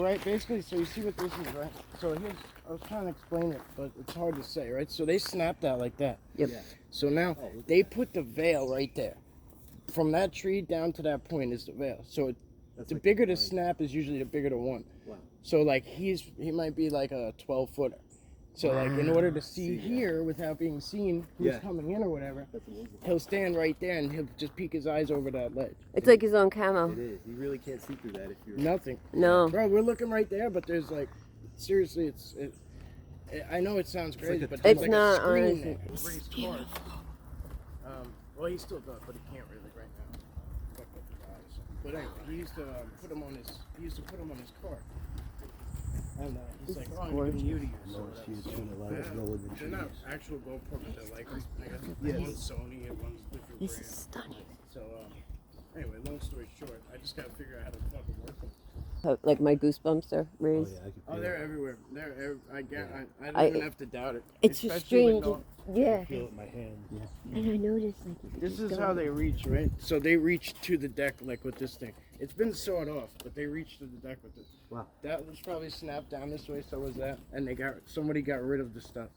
right, basically, so you see what this is, right? So here's, I was trying to explain it, but it's hard to say, right? So they snapped out like that. Yep. Yeah. So now they put the veil right there. From that tree down to that point is the veil. So the like bigger the snap is usually the bigger the one. Wow. So like he might be like a 12-footer. So like in order to see here without being seen who's coming in or whatever, he'll stand right there and he'll just peek his eyes over that ledge. It's like his own camo. It is. You really can't see through that if you're... Nothing. No. Bro, we're looking right there, but there's like, seriously, I know it sounds crazy, like but It's there's like not, a screen honestly. there. Raised cars. Well, he still does, but he can't really right now. Fucked up his eyes. But anyway, he used to put them on his car. And he's like, oh, I'm giving you to you. So they're not actual GoPro, but they're like, I guess one's Sony and one's different This brand. is stunning. So anyway, long story short, I just gotta figure out how to fucking work them. Like my goosebumps are raised. Oh, they're everywhere. I don't even have to doubt it. It's Especially strange. with Yeah. I feel it in my hand. Yeah. And I noticed like you could this just is go. how they reach, right? So they reach to the deck like with this thing. It's been sawed off, but they reach to the deck with it. Wow. That was probably snapped down this way, so was that. And somebody got rid of the stuff.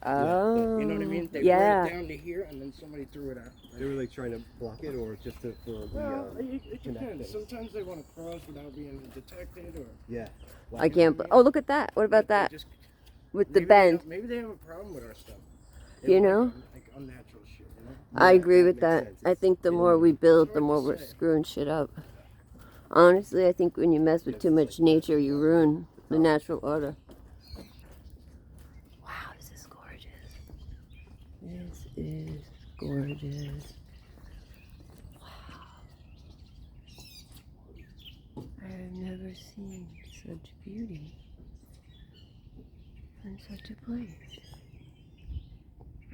Oh. You know what I mean? They yeah. brought it down to here, and then somebody threw it out. They were like trying to block it, or just for the Well, it connect depends. things. Sometimes they want to cross without being detected, or Yeah. I can't. Oh, look at that. What about they that? just- With the maybe bend. Maybe they have a problem with our stuff. You know? Like unnatural shit, you know? I agree with makes that. sense. I think the You more know, we build, it's the hard more to we're say. screwing shit up. Honestly, I think when you mess with too much nature, you ruin the natural order. Wow, this is gorgeous. This is gorgeous. Wow. I have never seen such beauty in such a place.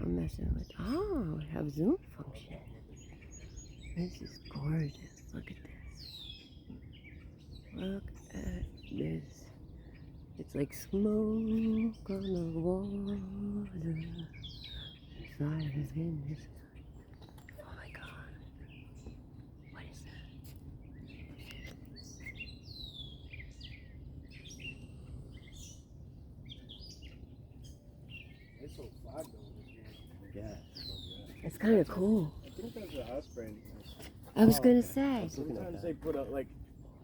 I'm messing with. Oh, I have zoom function. This is gorgeous. Look at this. Look at this. It's like smoke on the water. Silent in this. Oh my god. What is that? It's so flag though. Yeah. It's kind of cool. I think that's what Osprey is. I was gonna say. Sometimes they put up like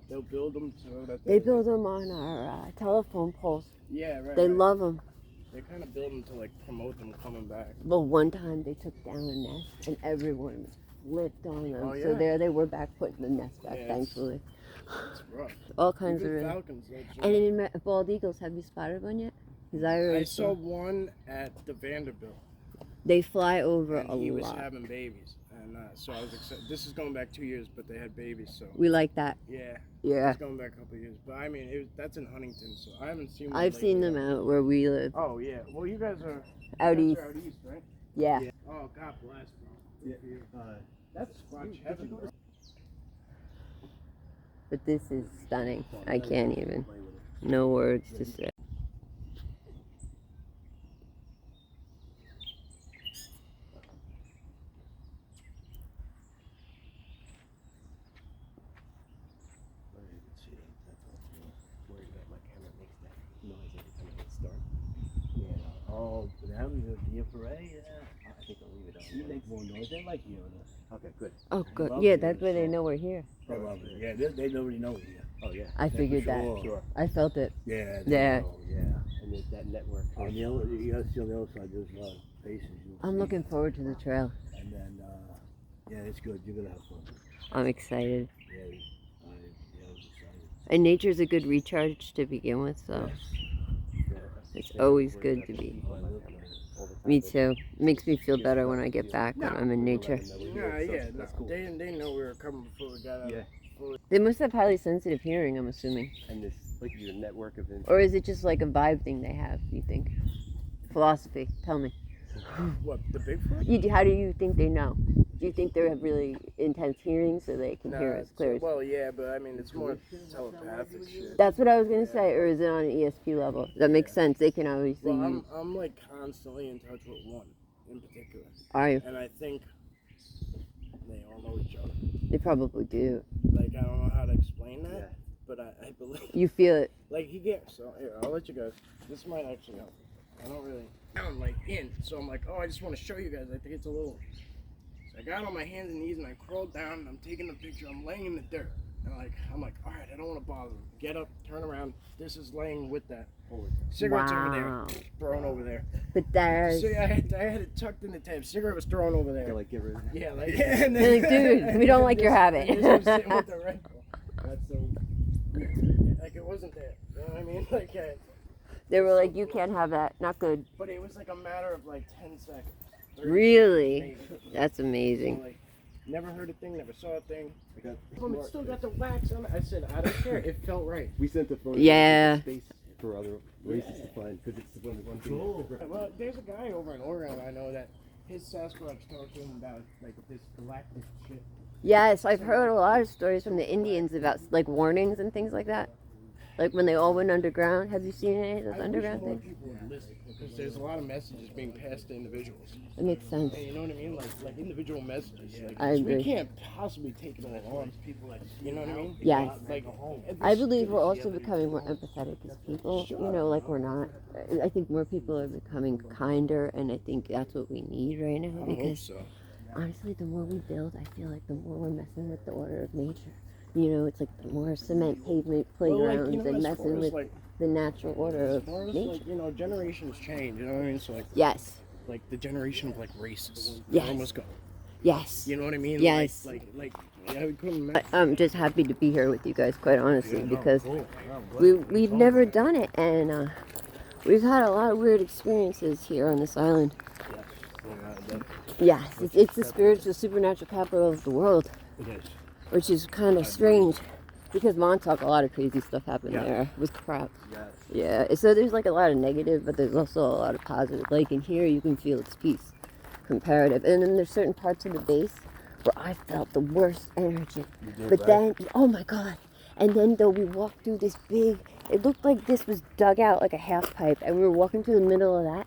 they'll build them so that They build them on our telephone poles. Yeah, right. They right. love them. They kind of build them to like promote them coming back. Well, one time they took down a nest and everyone flipped on them. Oh, So yeah. there they were back putting the nest back, Yeah, thankfully. It's rough. All kinds of Even really. falcons. And in bald eagles, have you spotted one yet? 'Cause I already I saw one at the Vanderbilt. They fly over And a he was lot. having babies, and so I was excited. This is going back 2 years, but they had babies, so We like that. yeah. Yeah. It's going back a couple of years, but I mean, that's in Huntington, so I haven't seen. One I've seen lately. them out where we live. Oh yeah. Well, you guys are Out you east. guys are out east, right? Yeah. Yeah. Oh, God bless, bro. Yeah. That's Squatch heaven, bro. But this is stunning. I can't even. No words to say. Worried about my camera makes that noise every time I hit start. Yeah. Oh, them, the infrared, yeah. I think I'll leave it on. You make more noise. They like you on this. Okay, good. Oh, good. love Yeah, it. that's where they know we're here. They love it. Yeah, they already know it here. Oh, yeah. I figured that. Sure. I felt it. Yeah. Yeah. Yeah. And there's that network. On the other, you gotta see on the other side, there's a lot of faces. I'm looking forward to the trail. And then, yeah, it's good. You're gonna have fun. I'm excited. Yeah, I was excited. And nature's a good recharge to begin with, so Yeah. it's always good to be. Me too. It makes me feel better when I get back when I'm in nature. Yeah. No, That's cool. they know we were coming before we got out. Yeah. They must have highly sensitive hearing, I'm assuming. And this, like, your network of Or is it just like a vibe thing they have, you think? Philosophy, tell me. What, the Bigfoot? How do you think they know? Do you think they have really intense hearing so they can hear us clear? Well, yeah, but I mean, it's more telepathic shit. That's what I was going to say, or is it on an ESP level? That makes sense. They can obviously... Well, I'm like constantly in touch with one in particular. Are you? And I think they all know each other. They probably do. Like, I don't know how to explain that, Yeah. but I believe. You feel it. Like he gets. So here, I'll let you guys. This might actually help. I don't really. I'm like in, so I'm like, oh, I just want to show you guys. I think it's a little. So I got on my hands and knees and I crawled down and I'm taking a picture. I'm laying in the dirt. And I'm like, all right, I don't want to bother them. Get up, turn around. This is laying with that. Cigarette's over there, thrown over there. But there's. See, I had it tucked in the tab. Cigarette was thrown over there. Like, get rid of it. Yeah, like. And then, like, dude, we don't like your habit. And this was sitting with the rifle. That's so. Like it wasn't there. You know what I mean? Like. They were like, you can't have that. Not good. But it was like a matter of like 10 seconds. Really? Maybe. That's amazing. So, like, never heard a thing, never saw a thing. It still got the wax on it. I said, I don't care. It felt right. We sent the photo. Yeah. Space for other races to find because it's the one thing. Well, there's a guy over in Oregon I know that his Sasquatch talked to him about like this galactic shit. Yes, I've heard a lot of stories from the Indians about like warnings and things like that. Like when they all went underground. Have you seen any of those underground things? People would listen because there's a lot of messages being passed to individuals. It makes sense. And you know what I mean? Like individual messages. Like, I agree. We can't possibly take it all on. You know what I mean? Yes. Like, I believe we're also becoming more empathetic as people. You know, like we're not. I think more people are becoming kinder, and I think that's what we need right now. I hope Because so. honestly, the more we build, I feel like the more we're messing with the order of nature. You know, it's like the more cement pavement playgrounds and messing with the natural order As of far as nature. like, you know, generations change. You know what I mean? So like, Yes. like the generation of like races. Yes. Almost gone. Yes. You know what I mean? Yes. Like yeah, we couldn't imagine. I'm just happy to be here with you guys, quite honestly, because we've never done it, and we've had a lot of weird experiences here on this island. Yes, it's the spiritual, supernatural capital of the world, which is kind of strange, because Montauk, a lot of crazy stuff happened there with crap. Yeah, so there's like a lot of negative, but there's also a lot of positive. Like in here, you can feel its peace, comparative, and then there's certain parts of the base where I felt the worst energy. But then, oh my God. And then though we walked through this big, it looked like this was dug out like a half pipe, and we were walking through the middle of that,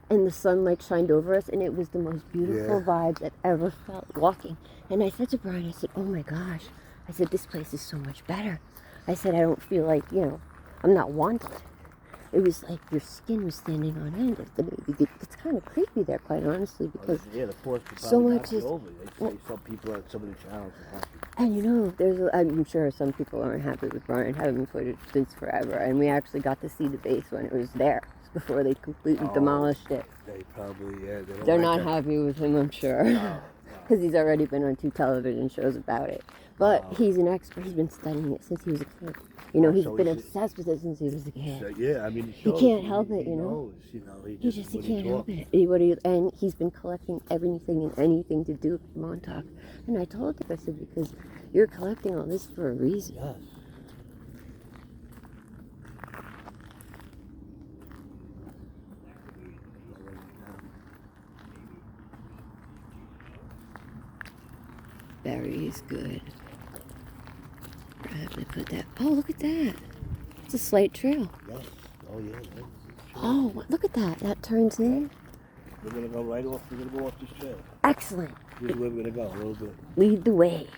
and the sun like shined over us, and it was the most beautiful vibes I've ever felt walking. And I said to Brian, I said, oh my gosh, I said, this place is so much better. I said, I don't feel like, you know, I'm not wanted. It was like your skin was standing on end. It's kind of creepy there, quite honestly, because the forest so much is over. They say some people are some of the channels are happy. And you know, I'm sure some people aren't happy with Brian having footage since forever, and we actually got to see the base when it was there before they completely demolished it. They probably They're not happy with him, I'm sure, because he's already been on 2 television shows about it. But he's an expert. He's been studying it since he was a kid. You know, he's been obsessed with it since he was a kid. So, yeah, I mean, he can't help it, you know. He can't help it. And he's been collecting everything and anything to do with Montauk. And I told him, I said, because you're collecting all this for a reason. Yes. Berry is good. I'm gonna put that. Oh, look at that. It's a slight trail. Yes. Oh, yeah. Oh, look at that. That turns in. We're going to go right off. We're going to go off this trail. Excellent. This is where we're going to go, a little bit. Lead the way.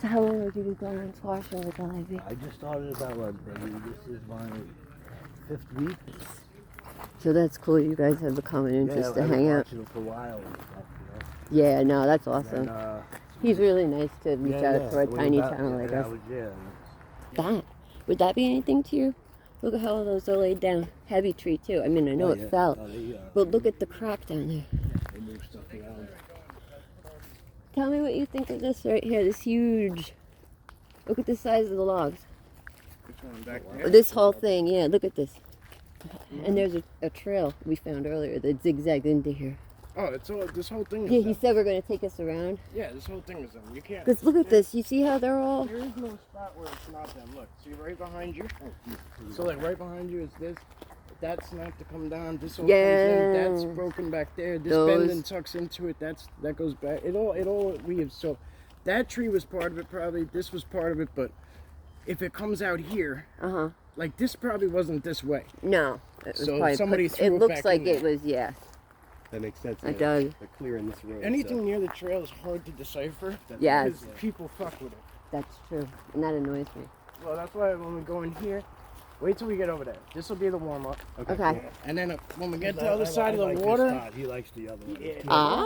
So how long have you been going on squashing with LIV? I just started about, this is my 5th week. So that's cool. You guys have been coming in just to hang out. For a while and stuff, Yeah, no, that's awesome. And, he's really nice to reach out for a tiny town like us. That, would that be anything to you? Look at how all those are laid down. Heavy tree too. I mean, I know it fell, but look at the crack down there. They move stuff around. Tell me what you think of this right here. This huge. Look at the size of the logs. Which one back there? This whole thing, yeah. Look at this. And there's a trail we found earlier that zigzagged into here. Oh, it's all, this whole thing is Yeah, he them. said we're going to take us around. Yeah, this whole thing is them. You can't. Because look at this. You see how they're all... There is no spot where it's not them. Look, see right behind you? So like right behind you is this. That's not to come down. This all comes in. That's broken back there. This bends and tucks into it. That goes back. It all weaves. So that tree was part of it probably. This was part of it. But if it comes out here, like this probably wasn't this way. No. It was So somebody threw it it looks back like in it there. was, yeah. That makes sense. It does. They're clearing this road. Anything near the trail is hard to decipher. Yes. Because people fuck with it. That's true. And that annoys me. Well, that's why when we go in here, wait till we get over there. This will be the warm up. Okay. And then when we get to the other side of the water, He likes the other one. yeah, Ah.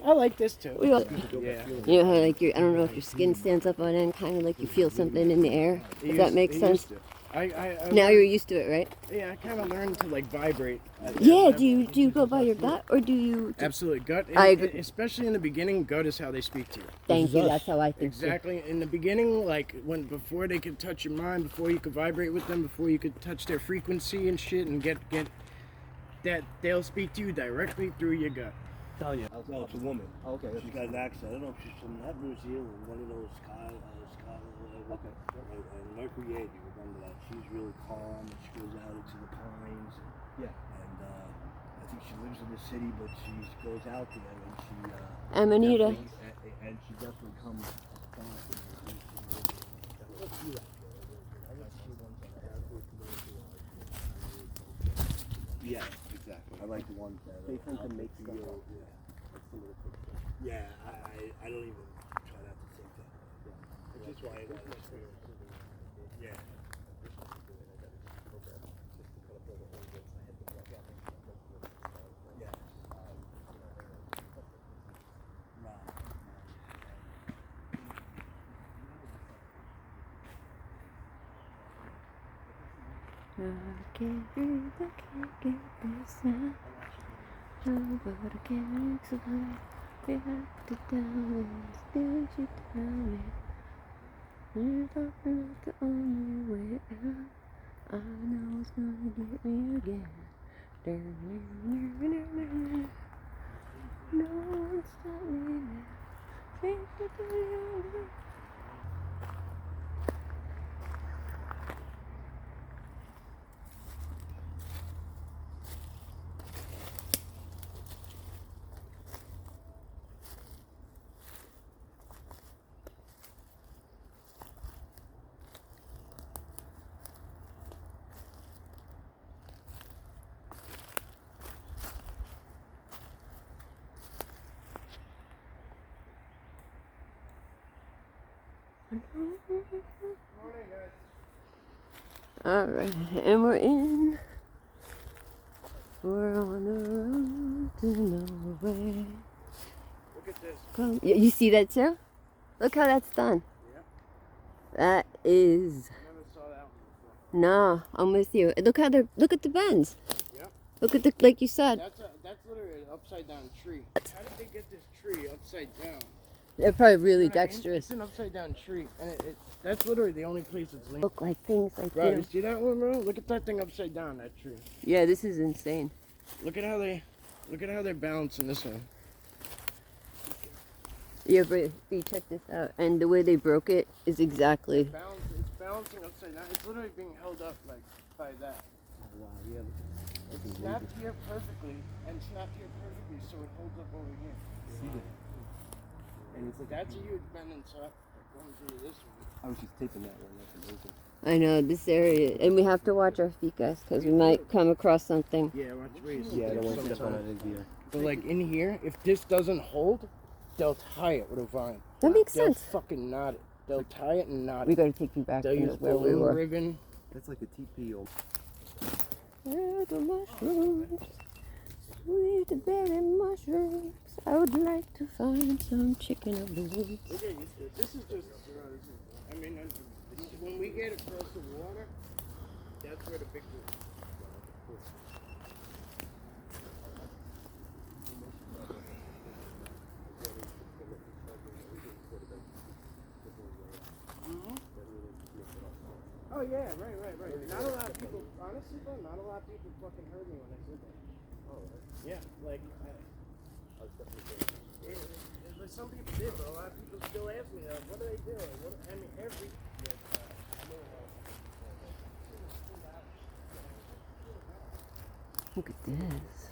I like this too. We all, Yeah. you know how like I don't know if your skin stands up on end, kind of like you feel something in the air. Does that make sense? Now you're used to it, right? Yeah, I kind of learned to like vibrate. Yeah. Do you go by your gut or do you? Absolutely, gut. I agree. Especially in the beginning, gut is how they speak to you. Thank you. That's how I think. Exactly. In the beginning, like before they could touch your mind, before you could vibrate with them, before you could touch their frequency and shit, and get that, they'll speak to you directly through your gut. Tell you. No, it's a woman. Okay. She's got an accent. I don't know if she's from not New Zealand, one of those Scotland or whatever. Okay. And Mercury, you remember that? She's really calm and she goes out into the pines. Yeah. And I think she lives in the city, but she goes out there and she. Amanita. And she definitely comes back. Yeah, exactly. I like the ones that They tend to make stuff real. up. Yeah. Like some of the pictures. Yeah, I don't even try not to think that. Which is why I want to experience it. Yeah. Yeah. I can't breathe, I can't get this out. Oh, but I can't explain. We have to tell me, still you tell me. You're talking about the only way out. I know it's gonna get me again. No one stop me now. Think about it. Alright, and we're in. We're on the road to nowhere. Look at this. Come, you see that too? Look how that's done. Yeah. That is. I never saw that one before. No, I'm with you. Look how they're. Look at the bends. Yeah. Look at the, like you said. That's literally an upside down tree. How did they get this tree upside down? They're probably really You know what I mean? dexterous. It's an upside down tree, and that's literally the only place it's linked. Look like things like Bro, you you see that one, bro? Look at that thing upside down, that tree. Yeah, this is insane. Look at how they're balancing this one. Yeah, but check this out. And the way they broke it is exactly. It's balancing upside down. It's literally being held up like by that. Oh, wow, yeah. It's snapped here perfectly and snapped here perfectly, so it holds up over here. See that? And it's like That's a huge bend and so going through this one. I was just taping that one. That's amazing. I know this area, and we have to watch our feet, guys, because we might come across something. Yeah, watch race. Yeah, I don't want to step on Sometimes. it either. But like in here, if this doesn't hold, they'll tie it with a vine. That makes They'll sense. fucking knot it. They'll tie it and knot We it. gotta take you back They'll to use where we balloon were. ribbon. That's like a TP old. The mushrooms, sweet berry mushrooms. I would like to find some chicken of the woods. Look at you. This is just. I mean, when we get across the water, that's where the big. Oh yeah, right. Not a lot of people, honestly, bro, not a lot of people fucking heard me when I said that. Oh, yeah, like, some people did, but a lot of people still ask me, what do they do? I mean, every. Look at this.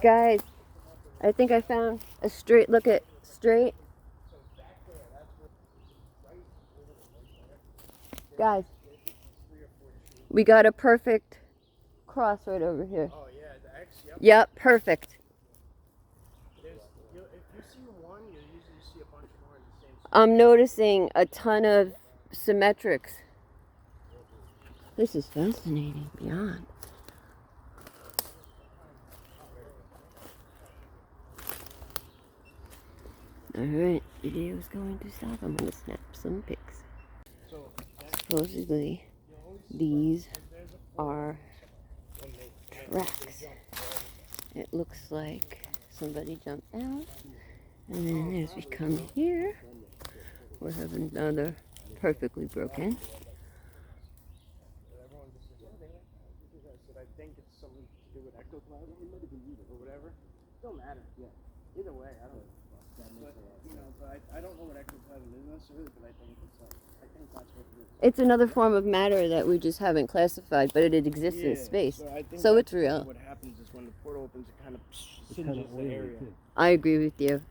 Guys, I think I found a straight, look at straight. Guys, we got a perfect cross right over here. Oh yeah, the X, yep. Yep, perfect. If you see I'm noticing a ton of symmetrics. This is fascinating beyond. Alright, video is going to stop. I'm going to snap some pics. Supposedly, these are tracks. It looks like somebody jumped out. And then as we come here, we have another perfectly broken. I think it's something to do with ectoplasm or whatever. Don't matter. Yeah. Either way, I don't know. But, you know, but I don't know what ectoplasm is necessarily, but I think it's like, I think that's what it is. It's another form of matter that we just haven't classified, but it exists in space. So it's real. What happens is when the portal opens, it kind of singes the area. I agree with you.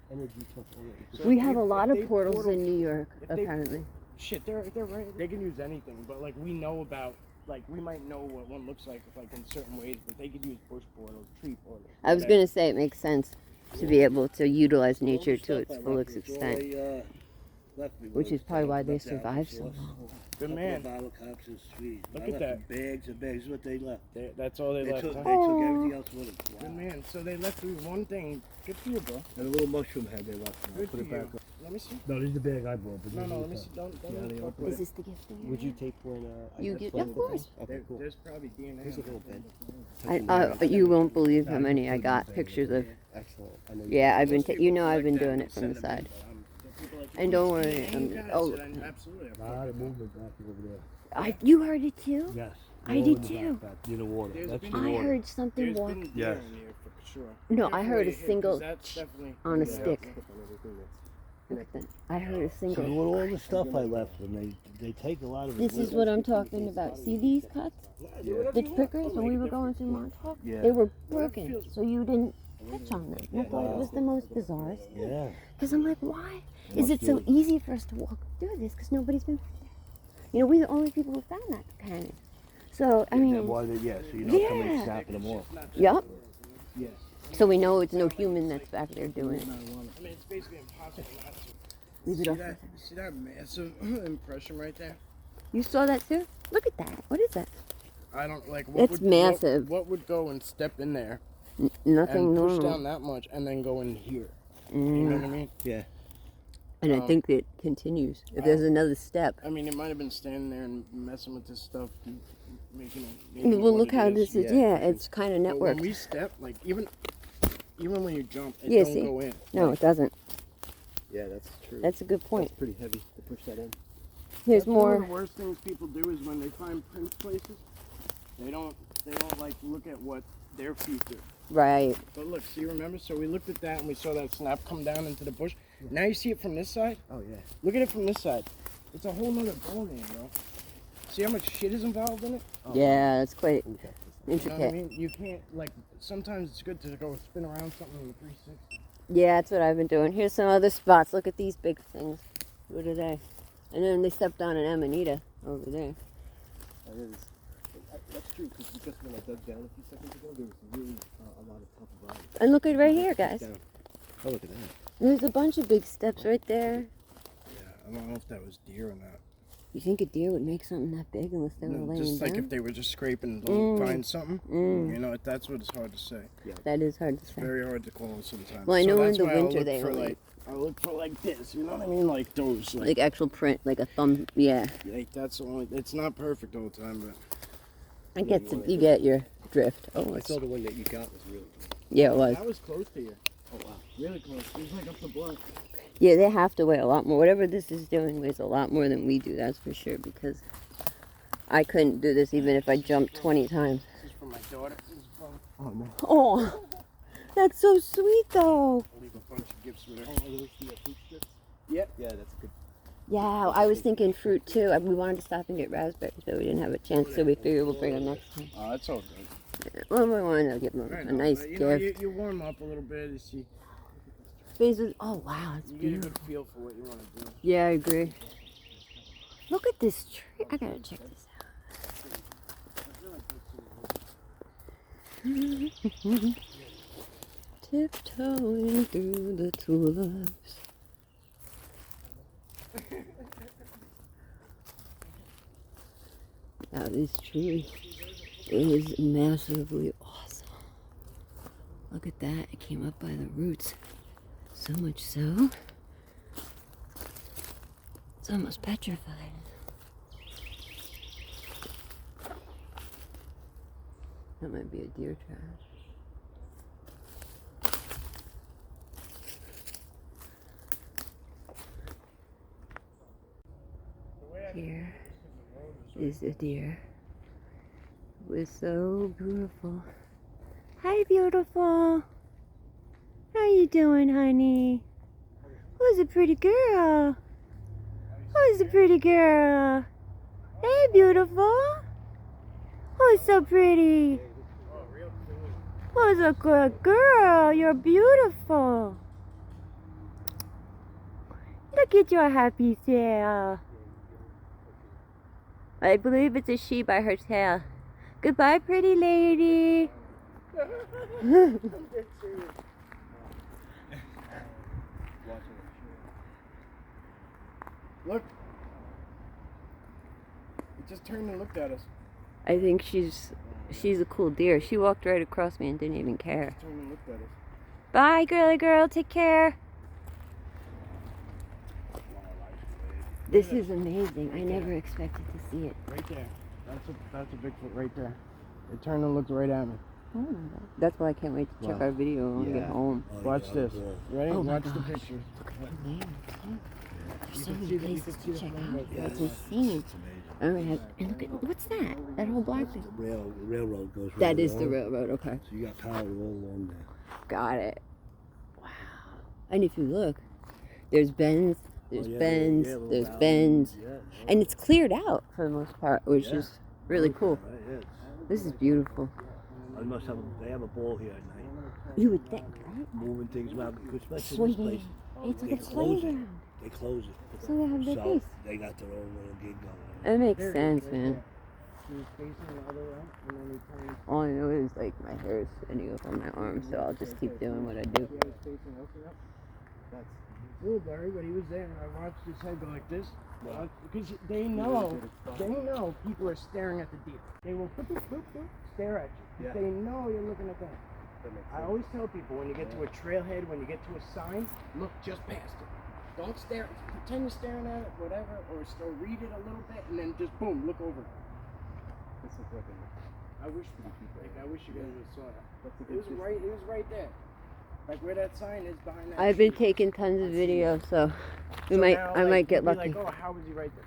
So We have a lot of portals in New York, they- apparently. Shit, they're right. They can use anything, but like we know about, like we might know what one looks like in certain ways, but they could use bush portals, tree portals. I was going to say it makes sense to be able to utilize nature to its fullest extent, which is probably why they survive so long. Good man. Look at that. Bags and bags. This is what they left. That's all they They left. took, Huh? they took everything else with them. Good man. So they left through one thing. Good for you, bro. And a little mushroom head they left. Good Put for it back you. up. Let me see. No, this is the bag I bought. But No, let me see. Don't fuck with Is it. this the gift thing? Would you take one? You get, of course. Okay, cool. There's probably DNA. Here's a little bit. You won't believe how many I got pictures of. Excellent. I know Yeah, I've been, Most people you know, I've been like that doing and it from the send them side. in, but, people like And don't worry, "Hey, you guys," oh, and absolutely. Nah, the movement back over there. You heard it too? Yes. I did too. Near the water. There's That's been- the I water. heard something There's walk. been deer Yes. in here for sure. No, I Careful heard where a you hit, 'cause single that's definitely on a yeah. stick. Look at that. I heard a So single. with all the stuff I left, and they take a lot of it. This is what I'm talking about. See these cuts? The prickers when we were going through Montauk? Yeah. They were broken, so you didn't touch on them. I thought it was the most bizarre thing. Yeah. Because I'm like, why is it so easy for us to walk through this? Because nobody's been there. You know, we're the only people who found that canyon. So, I mean, Why they, yeah, so you know somebody's yeah. snapping them off. Yep. Yes. So we know it's no human that's back there doing it. I mean, it's basically impossible not to. Leave it See off. that? See that massive impression right there? You saw that too? Look at that. What is that? I don't like. What It's would, massive. What would go and step in there Nothing and push normal. down that much and then go in here? You know what I mean? Yeah. And I think it continues. If there's another step. I mean, it might have been standing there and messing with this stuff, making it. Well, look how this is. Yeah, it's kind of But when networked. we step, like even when you jump, it Yeah, don't see? go in. No, it doesn't. Yeah, that's true. That's a good point. That's pretty heavy to push that in. Here's That's one of more. the worst things people do is when they find print places, they don't like look at what their feet do. Right. But look, see, remember? So we looked at that and we saw that snap come down into the bush. Now you see it from this side. Oh yeah. Look at it from this side. It's a whole nother bone in, bro. See how much shit is involved in it? Oh, Yeah, it's quite Okay. You know what I intricate. mean? You can't, like, sometimes it's good to go spin around something in 360. Yeah, that's what I've been doing. Here's some other spots. Look at these big things. What are they? And then they stepped on an amanita over there. That is. That's true because when I dug down a few seconds ago, there was really a lot of top of rock. And look at right here, guys. Down. Oh, look at that. There's a bunch of big steps right there. Yeah, I don't know if that was deer or not. You think a deer would make something that big unless they were No, laying just like down? if they were just scraping to find something. You know, that's what it's hard to say. That is hard to say. Very hard to call sometimes. Well, I know in that's the why I'll winter look they for only- like, I look for like this, you know what I mean? Like those, Like actual print, like a thumb. Yeah, like that's the only. It's not perfect all the time, but I get you get your drift. Oh, I it's, saw the one that you got was really cool. yeah, it was. that was close to you. Oh wow. Really close. It was like up the block. Yeah, they have to weigh a lot more. Whatever this is doing weighs a lot more than we do. That's for sure. Because I couldn't do this even if I jumped 20 times. This is for my daughter. This is from. Oh no. Oh, that's so sweet though. I'll leave a bunch of gifts with her. Oh, those the fruit strips? Yep. Yeah, that's good. Yeah, I was thinking fruit too. We wanted to stop and get raspberries, but we didn't have a chance, so we figured we'll bring them next time. Oh, that's all good. Well, we wanted to give them Right a on, nice but, you know, gift. you warm up a little bit. You see, Phases. Oh wow, it's you get a beautiful. good feel for what you want to do. Yeah, I agree. Look at this tree. I gotta check this out. Tiptoeing through the tulips. This tree is massively awesome. Look at that. It came up by the roots. So much so, it's almost petrified. That might be a deer trap. Here is a deer. It was so beautiful. Hi, beautiful. How you doing, honey? Who's a pretty girl? Who's a pretty girl? Hey, beautiful. Who's so pretty? Who's a good girl? You're beautiful. Look at your happy tail. I believe it's a she by her tail. Goodbye, pretty lady. Look. It just turned and looked at us. I think she's a cool deer. She walked right across me and didn't even care. Just turned and looked at us. Bye, girly girl. Take care. This is amazing. I never expected to see it. Right there. That's a Bigfoot right there. It turned and looked right at me. Oh my God. That's why I can't wait to check our video when we get home. Watch this. Ready? Oh my Watch the gosh. picture. Look at the names. There's so many places to check out. That's insane. All right. And look at, what's that? That whole black thing? Railroad goes right That is the along. railroad. Okay. So you got power all along there. Got it. Wow. And if you look, there's bends, there's bends, there's bends. And it's cleared out for the most part, which is really cool. This is beautiful. They must have. They have a ball here at night. You would think, right? Moving things around, especially this Swinging. place. It's like They a close it. playground. They close it. So they have their So face. they got their own little gig going. That makes sense, man. She was facing the other way, and then he turned. All I know is like my hair is standing up on my arm, so I'll just keep doing what I do. He was facing us, yep. That's little Barry, but he was there, and I watched his head go like this. Because they know people are staring at the deer. They will boop, boop, boop, boop, stare at you. Yeah. They know you're looking at them. I always tell people, when you get to a trailhead, when you get to a sign, look just past it. Don't stare. Pretend you're staring at it, whatever, or still read it a little bit, and then just boom, look over. I wish I wish you guys would have saw that. It was right there. Like where that sign is behind that I've been tree. taking tons of videos, so So now, I might get you'll be lucky. Like, oh, how was he right there?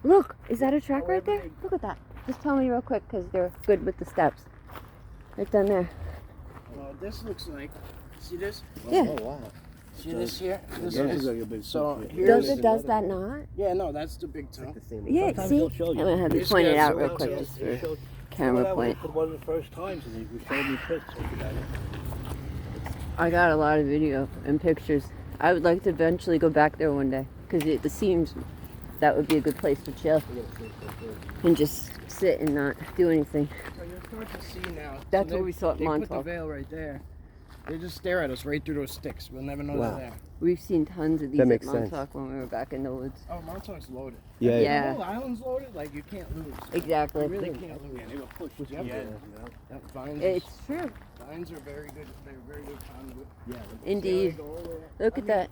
But Look, is that a track right there? However Look at that. Just tell me real quick, because they're good with the steps. Right down there. well, this looks like. See this? Yeah. Oh wow. See this here? This This is is like a big so foot. here's Does that not? yeah, no, that's the big toe. Yeah, Sometimes see? they'll show I'm you. going to have you This point it guy's out so real out quick there. just They for showed- camera that was point. one of the first times, and he was showing me pics. I got a lot of video and pictures. I would like to eventually go back there one day, because it seems that would be a good place to chill and just sit and not do anything. So you'll start to see now. That's So what we saw at they put Montauk. the veil right there. They just stare at us right through those sticks. We'll never know Wow. they're there. We've seen tons of these That at makes sense. Montauk when we were back in the woods. Oh, Montauk's loaded. Yeah. Yeah. The whole island's loaded. Like you can't lose. Exactly. You really can't lose. They were pushed. Yep. Yeah. Yep, vines. It's true. Vines are very good. They're very good conduit. Yeah. Indeed. They go all the way- Look I at mean, that.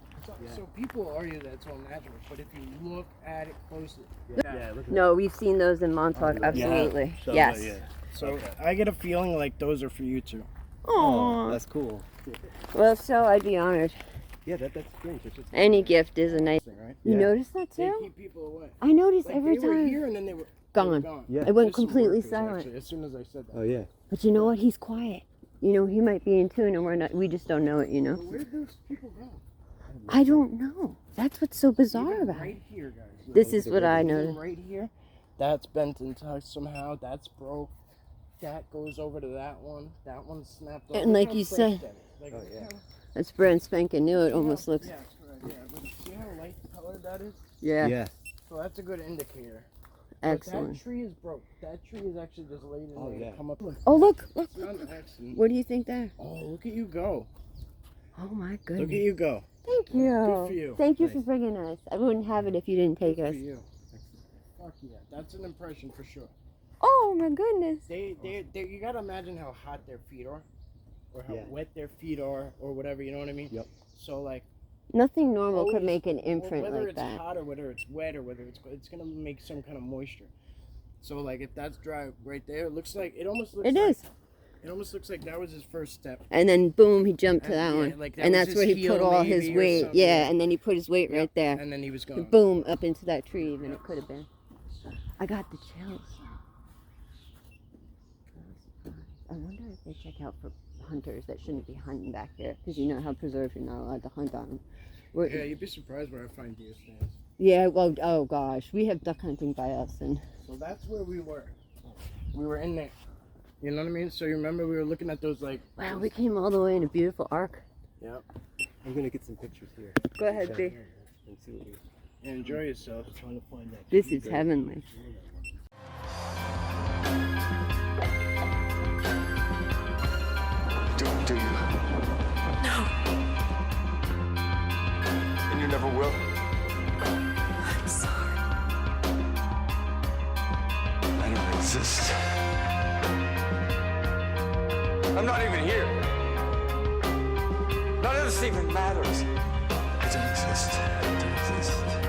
So people argue that it's all natural, but if you look at it closely, Yeah. Look at No, we've seen those in Montauk. yeah. Absolutely. So, Yes. yeah. so I get a feeling like those are for you too. Aww. That's cool. Well, if so, I'd be honored. Yeah, that's strange. It's just Any gift is a nice. Thing, right? You Yeah. notice that They too? keep people away. I noticed Like every they were time. here and then they were Gone. gone. Yeah. It went There's some completely workers, silent. actually, as soon as I said that. Oh yeah. But you know what? He's quiet. You know, he might be in tune and we're not. We just don't know it. You know. But where did those people go? I don't know. That's what's so bizarre Even about it. right here, guys. This is what I Even noticed. right here, that's bent and touched somehow. That's broke. That goes over to that one. That one's snapped off. And Look like how you fresh said- that is. Like, Oh, look yeah. how- It's brand spanking new. It see almost how- looks. Yeah, correct, yeah. But see how light colored that is? Yeah. Yeah. So that's a good indicator. But Excellent. that tree is broke. That tree is actually just laid in Oh, there. yeah. And come up. Look, Oh look! Look! it's not an accident. What do you think there? Oh, look at you go. Oh my Look at goodness! you go. Thank you. Good for you. Thank you Nice. for bringing us. I wouldn't have it if you didn't take Good us. for you. Fuck yeah. That's an impression for sure. Oh my goodness. They you gotta imagine how hot their feet are, or how Yeah. wet their feet are, or whatever. You know what I mean? Yep. So like, Nothing normal could always- make an imprint whether like it's that. hot or whether it's wet or whether it's gonna make some kind of moisture. So like, if that's dry right there, it looks like it almost looks. It like, is. It almost looks like that was his first step. And then boom, he jumped to And, that yeah, one. like that And was that's his where he heel put all his maybe or weight. something. Yeah, and then he put his weight right there. And then he was gone. Boom, up into that tree, even it could have been. I got the chills. I wonder if they check out for hunters that shouldn't be hunting back there, because you know how preserved you're not allowed to hunt on them. Yeah, you'd be surprised where I find deer stands. Yeah, well, oh gosh, we have duck hunting by us, and So that's where we were. We were in there. You know what I mean? So you remember we were looking at those like. wow, we came all the way in a beautiful arc. Yep. I'm gonna get some pictures here. Go ahead, B. And see what we Enjoy yourself. trying to find that. This tree is that- heavenly. Do you? No. And you never will? I'm sorry. I don't exist. I'm not even here. None of this even matters. I don't exist. I don't exist.